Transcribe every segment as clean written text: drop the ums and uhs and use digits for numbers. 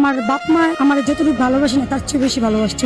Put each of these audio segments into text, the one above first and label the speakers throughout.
Speaker 1: আমার বাপ মা আমার যতটুকু ভালোবাসে না তার চেয়ে বেশি ভালোবাসছে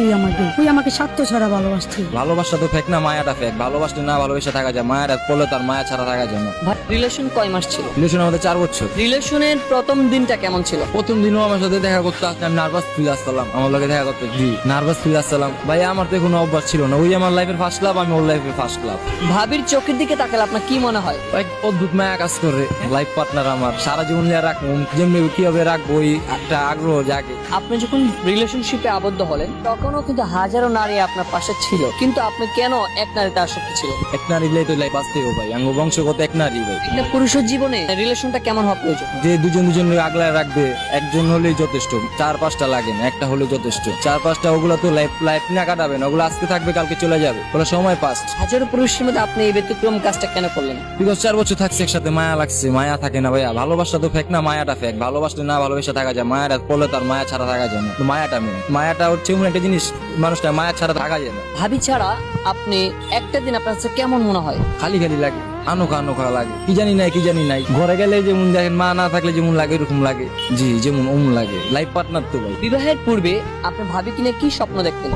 Speaker 1: ওই আমাকে স্বার্থ ছাড়া ভালোবাসছে।
Speaker 2: ভালোবাসা তো ফেক না, মায়াটা ফেক। ভালোবাসলে না ভালোবেসে থাকা যায়, মায়াটা পড়লে তার মায়া ছাড়া থাকা যায় না।
Speaker 3: রিলেশন কয় মাস ছিল?
Speaker 2: রিলেশন আমাদের 4 বছর।
Speaker 3: রিলেশনের প্রথম দিনটা কেমন ছিল?
Speaker 2: প্রথম দিনও আমার সাথে দেখা করতে আসলে আমি নার্ভাস ফিল আসলাম, আমার লগে দেখা করতে নার্ভাস ফিল আসলাম। ভাই আমার তো কোনো অভ্যাস ছিল না, ওই আমার লাইফের ফার্স্ট লাভ, আমি ওর লাইফের ফার্স্ট লাভ।
Speaker 3: ভাবির চোখের দিকে তাকালে আপনার কি মনে হয়?
Speaker 2: এক অদ্ভুত মায়া কাজ করে। লাইফ পার্টনার আমার সারা জীবন নিয়ে রাখবো, যেমনি কিভাবে রাখবো ওই একটা আগ্রহ জাগে।
Speaker 3: আপনি যখন রিলেশনশিপে আবদ্ধ হলেন তখনও কিন্তু হাজারো নারী আপনার পাশে ছিল, কিন্তু আপনি কেন এক নারীতে আসক্তি ছিল?
Speaker 2: এক নারী তো লাইফ বাঁচতে হবে ভাই, আঙ্গ বংশগত এক নারী ভাই।
Speaker 3: একটা পুরুষের জীবনে রিলেশনটা কেমন হওয়া প্রয়োজন?
Speaker 2: যে দুজন আগলায় রাখবে, একজন হলেই যথেষ্ট, 4-5টা লাগে না, একটা হলে যথেষ্ট। 4-5টা ওগুলো তো লাইফ না কাটাবে না, ওগুলো আজকে থাকবে কালকে চলে যাবে, ওগুলো সময় পাস।
Speaker 3: হাজারো পুরুষের মধ্যে আপনি এই ব্যতিক্রম কাজটা কেন করলেন?
Speaker 2: বিকজ 4 বছর থাকছে একসাথে, মায়া লাগছে। মায়া থাকে না ভাইয়া, ভালোবাসা তো ফেক না, মায়াটা ফেক। ভালোবাসলে না ভালোবেসে থাকা যায়, মায়াটা পড়লে তার মায়া ছাড়া থাকা যায় না। মায়াটা মেন, মায়াটা হচ্ছে এমন একটা জিনিস, মানুষটা মায়া ছাড়া থাকা যায় না।
Speaker 3: ভাবি ছাড়া আপনি একটা দিন আপনার কাছে কেমন মনে হয়?
Speaker 2: খালি লাগে, আনোখা লাগে, কি জানি নাই। ঘরে গেলে যেমন দেখেন, মা না থাকলে যেমন লাগে এরকম লাগে, জি যেমন অমন লাগে। লাইফ পার্টনার তো ভাই।
Speaker 3: বিবাহের পূর্বে আপনি ভাবি কিনে কি স্বপ্ন দেখতেন?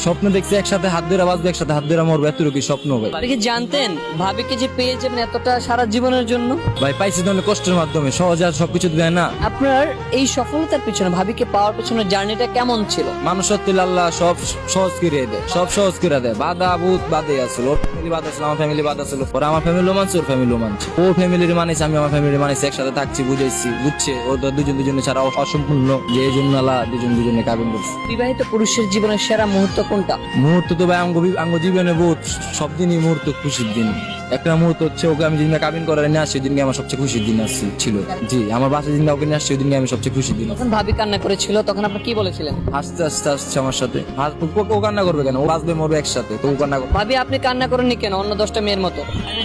Speaker 2: স্বপ্ন দেখছি একসাথে হাত ধরে বাঁচবে, একসাথে হাত ধরে মরবে, এতটুকু স্বপ্ন ভাই।
Speaker 3: আপনি কি জানতেন ভাবিকে যে পেয়ে যাবেন এতটা সারা জীবনের জন্য?
Speaker 2: ভাই পাইছি তো অনেক কষ্টের মাধ্যমে, সহজে আর সবকিছু দেয় না।
Speaker 3: আপনার এই সফলতার পিছনে, ভাবিকে পাওয়ার পিছনে জার্নিটা কেমন ছিল?
Speaker 2: মানুষ সত্যি আল্লাহ সব সহজ করে দেয়, সব সহজ করে দেয়। বাধা বুধ বাদে আসলো, ওর ফ্যামিলি বাদ আসলো, আমার ফ্যামিলি বাদ আসলো, ওরা আমার ফ্যামিলিও মানছে, ওর ফ্যামিলিও মানছে। ও ফ্যামিলির মানিস, আমি আমার ফ্যামিলির মানিস, একসাথে থাকছি, বুঝাইছি, বুঝছে। ও তো দুজনে ছাড়া অসম্পূর্ণ, যে এই জন্য আল্লাহ দুজনে কাবিন করছে।
Speaker 3: বিবাহিত পুরুষের জীবনের সেরা মুহূর্ত কোনটা?
Speaker 2: মুহূর্ত তো ভাই আঙ্গ জীবনে বহুত, সব দিনই মুহূর্ত খুশির দিন। একটা মুহূর্ত হচ্ছে ওকে আমি যেদিনকে কাবিন করে নিয়ে আসছি, ওইদিনকে আমার সবচেয়ে খুশির দিন ছিল। জি আমার বাসায় যেদিনকে ওকে নিয়ে আসছি, ওইদিনকে আমি সবচেয়ে খুশির দিন।
Speaker 3: যখন ভাবি কান্না করেছিল তখন আপনি কি বলেছিলেন?
Speaker 2: আস্তে আসছে আমার সাথে। ও কান্না করবে কেন? ও বাঁচবে মরবে একসাথে, তো ও কান্না করবে।
Speaker 3: ভাবি আপনি কান্না করেননি কেন অন্য 10টা মেয়ের মতো?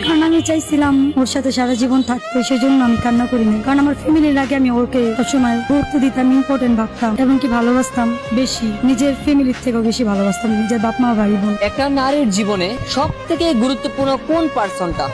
Speaker 1: কারণ আমি চাইছিলাম ওর সাথে সারা জীবন থাকতে, সেই জন্য আমি কান্না করিনি। কারণ আমার ফ্যামিলির আগে আমি ওকে সবসময় গুরুত্ব দিতাম, ইম্পর্টেন্ট ভাবতাম, এবং কি ভালোবাসতাম বেশি, নিজের ফ্যামিলির থেকেও বেশি ভালোবাসতাম নিজের বাপ মা ভাই বোন।
Speaker 3: একটা নারীর জীবনে সব থেকে গুরুত্বপূর্ণ কোন পার্সনটা?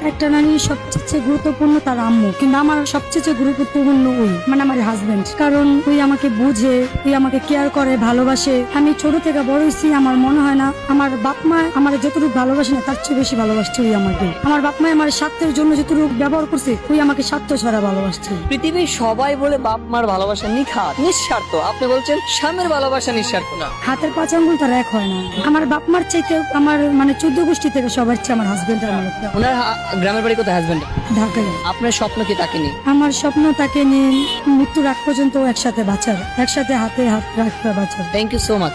Speaker 1: একটা নারীর সবচেয়ে গুরুত্বপূর্ণ তার আম্মু, কিন্তু আমার সবচেয়ে গুরুত্বপূর্ণ ওই আমার হাজবেন্ড। কারণ ওই আমাকে বুঝে, ওই আমাকে কেয়ার করে, ভালোবাসে। আমি ছোট থেকে বড় হয়েছি, আমার মনে হয় না আমার বাপ মা আমার যতটুকু ভালোবাসে না তার চেয়ে বেশি ভালোবাসছে ওই আমাকে। আমার বাপ মা আমার স্বার্থের জন্য যতটুকু ব্যবহার করছে, ওই আমাকে স্বার্থ ছাড়া ভালোবাসছে।
Speaker 3: পৃথিবীর সবাই বলে বাপ মার ভালোবাসা নিখাত, নিঃস্বার্থ। আপনি বলছেন স্বামীর ভালোবাসা নিঃস্বার্থ না?
Speaker 1: হাতের 5 আঙ্গুল তার এক হয় না। আমার বাপ মার চাইতে আমার 14 গোষ্ঠী থেকে সবার চেয়ে আমার হাজবেন্ড আর আমার একটা।
Speaker 3: ওনার গ্রামের বাড়ি কোথায়? হাজবেন্ড
Speaker 1: ঢাকায়।
Speaker 3: আপনার স্বপ্ন কি তাকে নিয়ে?
Speaker 1: আমার স্বপ্ন তাকে নিয়ে মৃত্যুর আগ পর্যন্ত একসাথে বাঁচার, একসাথে হাতে হাত রাখতে বাঁচার।
Speaker 3: Thank you so much.